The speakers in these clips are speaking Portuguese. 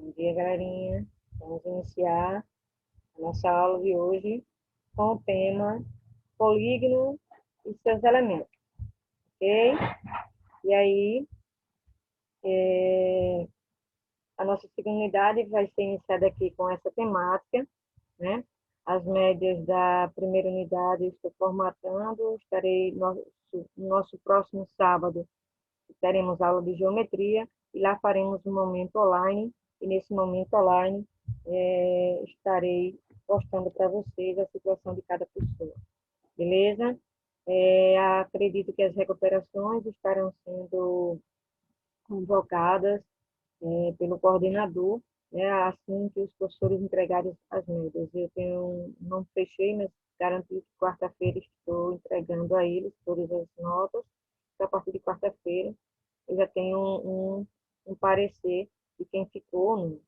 Bom dia, galerinha. Vamos iniciar a nossa aula de hoje com o tema polígono e seus elementos, ok? E aí, a nossa segunda unidade vai ser iniciada aqui com essa temática, né? As médias da primeira unidade eu estou formatando, nosso próximo sábado teremos aula de geometria e lá faremos um momento online, e nesse momento online estarei postando para vocês a situação de cada pessoa, beleza? Acredito que as recuperações estarão sendo convocadas pelo coordenador, né, assim que os professores entregarem as médias. Não fechei, mas garanti que quarta-feira estou entregando a eles todas as notas, então, a partir de quarta-feira eu já tenho um parecer de quem ficou,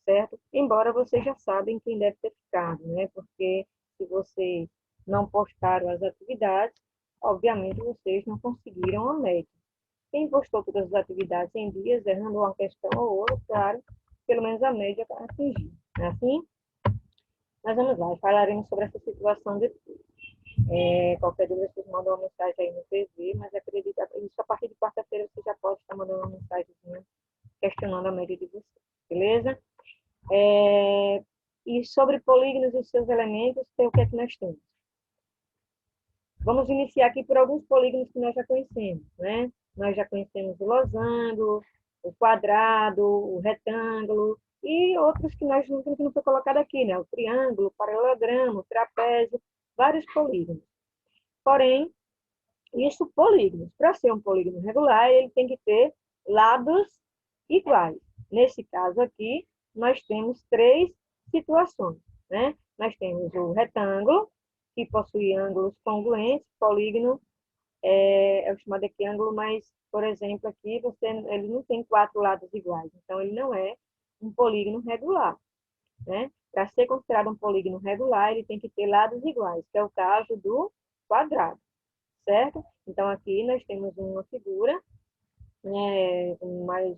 certo? Embora vocês já sabem quem deve ter ficado, né? Porque se vocês não postaram as atividades, obviamente vocês não conseguiram a média. Quem postou todas as atividades em dias, errando uma questão ou outra, claro, pelo menos a média atingiu. Não é assim? Mas vamos lá, falaremos sobre essa situação depois. Qualquer dúvida, vocês mandam uma mensagem aí no PV, mas acredito que isso a partir de quarta-feira você já pode estar mandando uma mensagem questionando a média de vocês, beleza? E sobre polígonos e seus elementos, o que é que nós temos? Vamos iniciar aqui por alguns polígonos que nós já conhecemos, né? Nós já conhecemos o losango, o quadrado, o retângulo, e outros que não foi colocado aqui, né? O triângulo, o paralelogramo, o trapézio, vários polígonos. Porém, isso polígonos. Para ser um polígono regular, ele tem que ter lados iguais. Nesse caso aqui, nós temos três situações, né? Nós temos o retângulo, que possui ângulos congruentes, polígono é o chamado aqui ângulo, mas, por exemplo, aqui ele não tem quatro lados iguais, então ele não é um polígono regular, né? Para ser considerado um polígono regular, ele tem que ter lados iguais, que é o caso do quadrado, certo? Então, aqui nós temos uma figura, né, mais,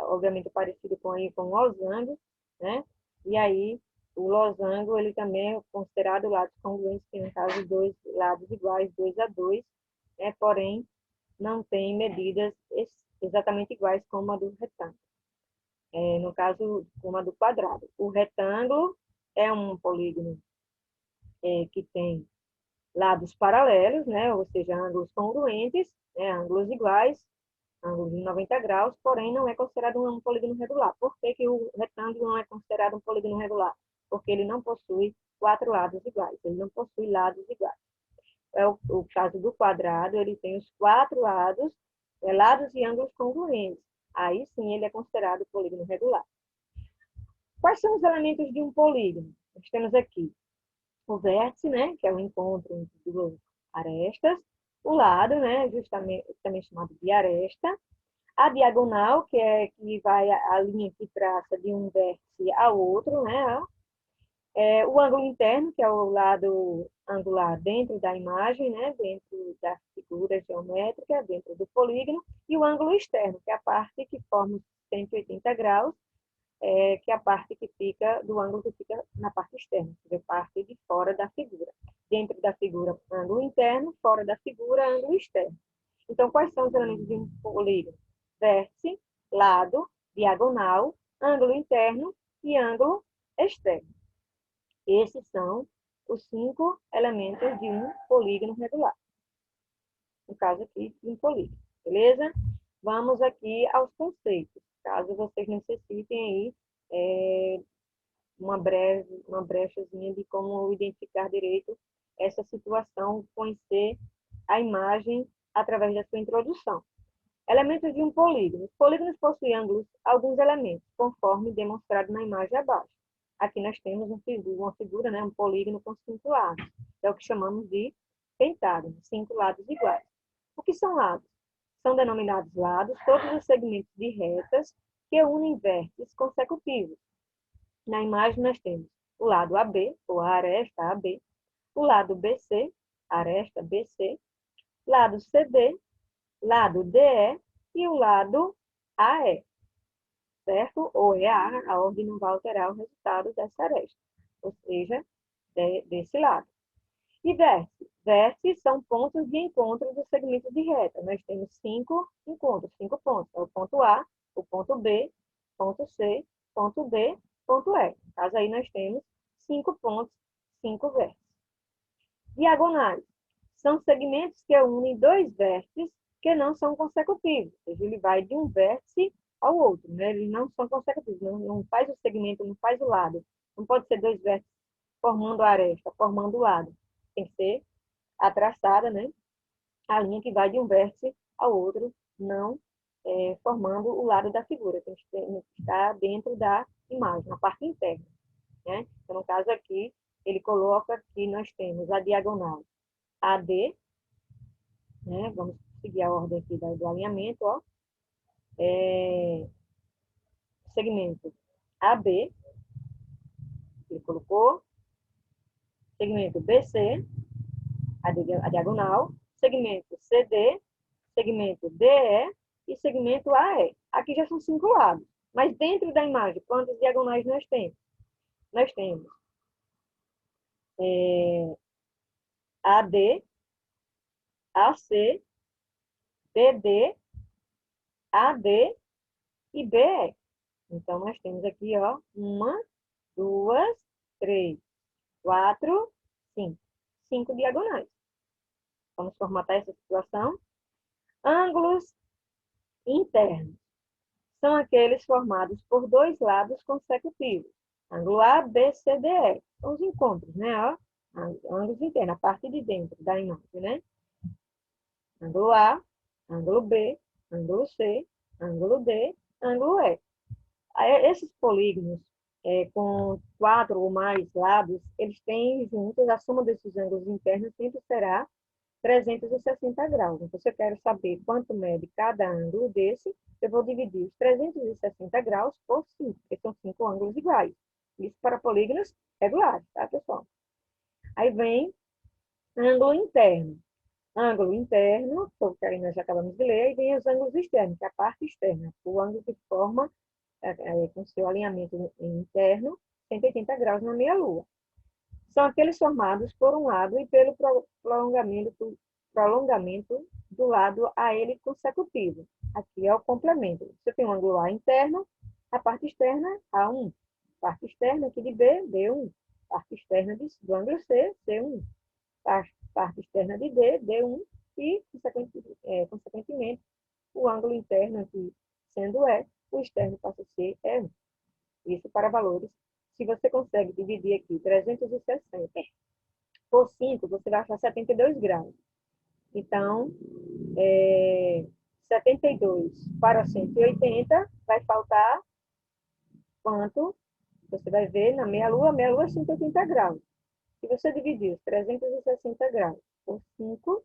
obviamente, parecido com o losango, né? E aí, o losango, ele também é considerado lados congruentes, que no caso, dois lados iguais, 2 a 2, né? Porém, não tem medidas exatamente iguais como a do retângulo. No caso, como a do quadrado. O retângulo é um polígono que tem lados paralelos, né? Ou seja, ângulos congruentes, né? Ângulos iguais, ângulos de 90 graus, porém não é considerado um polígono regular. Por que que o retângulo não é considerado um polígono regular? Porque ele não possui quatro lados iguais, ele não possui lados iguais. O caso do quadrado, ele tem os quatro lados, lados e ângulos congruentes. Aí sim ele é considerado polígono regular. Quais são os elementos de um polígono? Nós temos aqui o vértice, né, que é o encontro entre duas arestas, o lado, né, justamente também chamado de aresta, a diagonal, que vai a linha que traça de um vértice ao outro, né, o ângulo interno, que é o lado angular dentro da imagem, né, dentro da figura geométrica, dentro do polígono, e o ângulo externo, que é a parte que forma os 180 graus, que é a parte que fica do ângulo que fica na parte externa, que é a parte de fora da figura. Dentro da figura, ângulo interno, fora da figura, ângulo externo. Então, quais são os elementos de um polígono? Vértice, lado, diagonal, ângulo interno e ângulo externo. Esses são os 5 elementos de um polígono regular. No caso aqui, de um polígono. Beleza? Vamos aqui aos conceitos. Caso vocês necessitem aí uma brechazinha de como identificar direito essa situação, conhecer a imagem através da sua introdução. Elementos de um polígono. Os polígonos possuem alguns elementos, conforme demonstrado na imagem abaixo. Aqui nós temos uma figura, né, um polígono com 5 lados. É o que chamamos de pentágono, 5 lados iguais. O que são lados? São denominados lados todos os segmentos de retas que unem vértices consecutivos. Na imagem nós temos o lado AB, ou a aresta AB, o lado BC, aresta BC, lado CD, lado DE e o lado AE, certo? Ou é a ordem não vai alterar o resultado dessa aresta, ou seja, desse lado. E vértices? Vértices são pontos de encontro do segmento de reta. Nós temos 5 encontros, 5 pontos. É o ponto A, o ponto B, ponto C, ponto D, ponto E. No caso aí nós temos 5 pontos, 5 vértices. Diagonais são segmentos que unem dois vértices que não são consecutivos. Ou seja, ele vai de um vértice ao outro, né? Eles não são consecutivos, não faz o segmento, não faz o lado. Não pode ser dois vértices formando a aresta, formando o lado. Tem que ser a traçada, né? A linha que vai de um vértice ao outro, não formando o lado da figura. Tem que estar dentro da imagem, na parte interna, né? Então, no caso aqui, ele coloca que nós temos a diagonal AD, né? Vamos seguir a ordem aqui do alinhamento, ó. Segmento AB, ele colocou, segmento BC, a diagonal, segmento CD, segmento DE e segmento AE. Aqui já são 5 lados. Mas dentro da imagem, quantas diagonais nós temos? Nós temos AD, AC, BD, AD e BE. Então, nós temos aqui, ó, 1, 2, 3, 4, 5. 5 diagonais. Vamos formatar essa situação. Ângulos internos são aqueles formados por dois lados consecutivos. Ângulo A, B, C, D, E. São os encontros, né? Ó, ângulos internos, a parte de dentro da imagem, né? Ângulo A, ângulo B, ângulo C, ângulo D, ângulo E. Esses polígonos com 4 ou mais lados, eles têm juntos, a soma desses ângulos internos sempre será 360 graus. Então, se eu quero saber quanto mede cada ângulo desse, eu vou dividir os 360 graus por 5, porque são 5 ângulos iguais. Isso para polígonos regulares, tá, pessoal? Aí vem ângulo interno. Ângulo interno, que aí nós já acabamos de ler, e vem os ângulos externos, que é a parte externa, o ângulo que forma com seu alinhamento interno, 180 graus na meia-lua. São aqueles formados por um lado e pelo prolongamento do lado a ele consecutivo. Aqui é o complemento. Você tem um ângulo A interno, a parte externa, A1. Parte externa aqui de B, B1. Parte externa do ângulo C, C1. Parte externa de D, D1. E, consequentemente, o ângulo interno aqui sendo E, o externo passa a ser E1. Isso para valores. Se você consegue dividir aqui 360 por 5, você vai achar 72 graus. Então, 72 para 180, vai faltar quanto? Você vai ver na meia-lua é 180 graus. Se você dividir os 360 graus por 5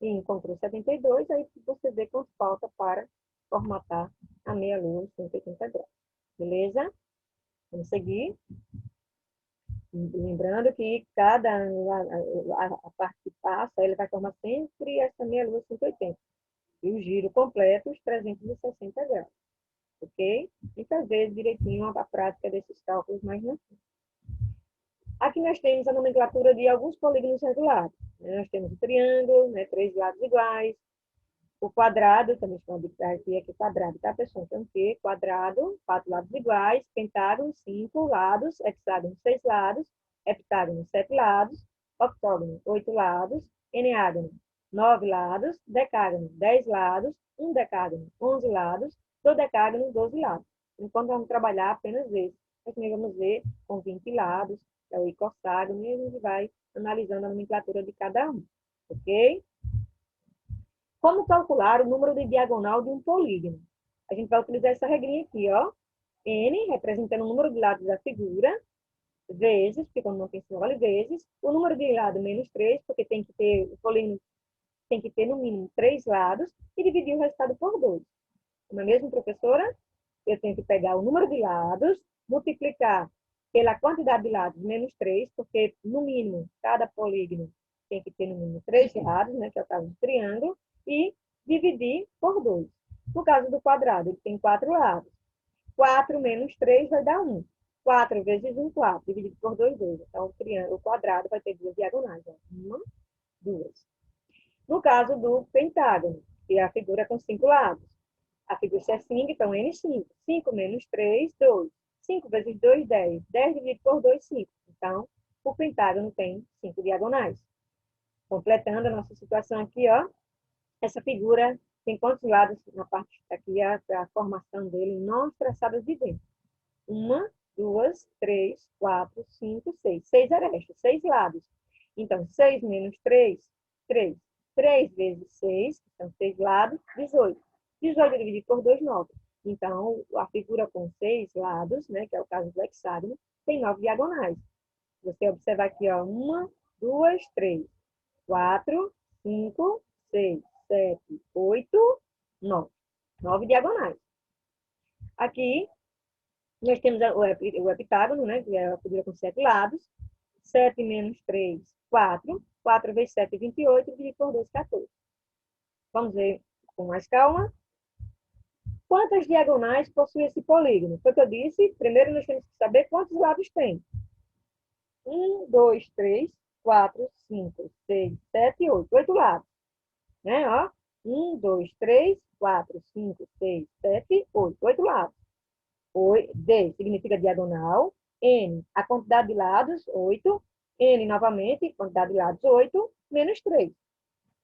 e encontrou 72, aí você vê quanto falta para formatar a meia-lua em 180 graus. Beleza? Vamos seguir. Lembrando que cada a parte que passa, ele vai formar sempre essa meia-lua 180. E o giro completo, os 360 graus. Ok? E fazer direitinho a prática desses cálculos mais na frente. Aqui nós temos a nomenclatura de alguns polígonos regulares. Nós temos o triângulo, né, 3 lados iguais. O quadrado, também chamamos aqui quadrado, tá, pessoal? Então, que quadrado, 4 lados iguais, pentágono, 5 lados, hexágono, 6 lados, heptágono, 7 lados, octógono, 8 lados, eneágono, 9 lados, decágono, 10 lados, um decágono, 11 lados, dodecágono, 12 lados. Enquanto vamos trabalhar apenas esse. Nós também vamos ver com 20 lados, que é o icosságono, e a gente vai analisando a nomenclatura de cada um. Ok? Como calcular o número de diagonal de um polígono? A gente vai utilizar essa regrinha aqui, ó. N, representando o número de lados da figura, vezes, porque quando não tem sinal, vezes, o número de lado menos 3, porque tem que ter, o polígono tem que ter no mínimo 3 lados, e dividir o resultado por 2. Não é mesmo, professora? Eu tenho que pegar o número de lados, multiplicar pela quantidade de lados menos 3, porque no mínimo, cada polígono tem que ter no mínimo 3 lados, né, que é o caso do triângulo, e dividir por 2. No caso do quadrado, ele tem 4 lados. 4 menos 3 vai dar 1. 4 vezes 1, 4. Dividido por 2, 2. Então, o quadrado vai ter duas diagonais. Ó. Uma, duas. No caso do pentágono, que é a figura com 5 lados. A figura é 5, então N5. 5 menos 3, 2. 5 vezes 2, 10. 10 dividido por 2, 5. Então, o pentágono tem 5 diagonais. Completando a nossa situação aqui, ó. Essa figura tem quantos lados na parte aqui, a formação dele, nós traçadas de dentro. 1, 2, 3, 4, 5, 6. 6 arestas, 6 lados. Então, 6 menos 3, 3. 3 vezes 6, que são 6 lados, 18. 18 dividido por 2, 9. Então, a figura com 6 lados, né, que é o caso do hexágono, tem 9 diagonais. Você observar aqui, ó, 1, 2, 3, 4, 5, 6, 7, 8, 9. 9 diagonais. Aqui, nós temos o heptágono, né, que é a figura com 7 lados. 7 menos 3, 4. 4 vezes 7, 28. Dividido por 2, 14. Vamos ver com mais calma. Quantas diagonais possui esse polígono? Foi o que eu disse. Primeiro, nós temos que saber quantos lados tem. 1, 2, 3, 4, 5, 6, 7, 8. 8 lados. Né? Ó. 1, 2, 3, 4, 5, 6, 7, 8. 8 lados. D significa diagonal. N, a quantidade de lados, 8. N, novamente, quantidade de lados, 8, menos 3.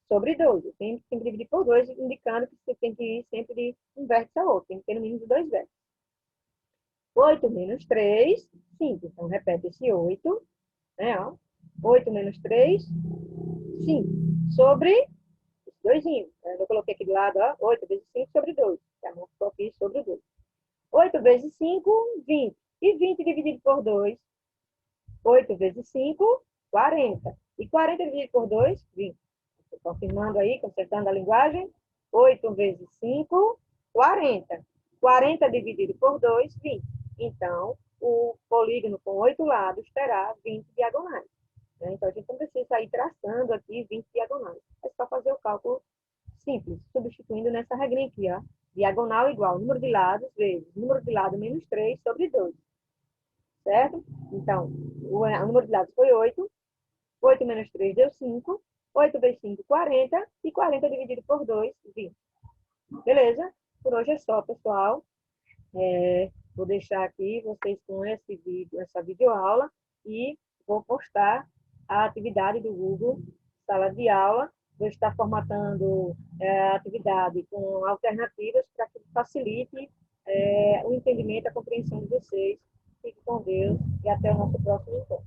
Sobre 2. Eu tenho que dividir por 2, indicando que você tem que ir sempre de um vértice ao outro. Tem que ter no mínimo 2 vértices. 8 menos 3, 5. Então, repete esse 8. Né, ó. 8 menos 3, 5. Sobre esse 2. Eu coloquei aqui do lado, ó, 8 vezes 5 sobre 2. A mão ficou aqui sobre 2. 8 vezes 5, 20. E 20 dividido por 2, 8 vezes 5, 40. E 40 dividido por 2, 20. Confirmando aí, consertando a linguagem. 8 vezes 5, 40. 40 dividido por 2, 20. Então, o polígono com 8 lados terá 20 diagonais. Então, a gente não precisa sair traçando aqui 20 diagonais. É só fazer o cálculo simples, substituindo nessa regrinha aqui, ó. Diagonal igual número de lados vezes número de lado menos 3 sobre 2. Certo? Então, o número de lados foi 8. 8 menos 3 deu 5. 8 vezes 5, 40. E 40 dividido por 2, 20. Beleza? Por hoje é só, pessoal. Vou deixar aqui vocês com esse vídeo, essa videoaula. E vou postar a atividade do Google, sala de aula. Vou estar formatando a atividade com alternativas para que facilite o entendimento, a compreensão de vocês. Fique com Deus e até o nosso próximo encontro.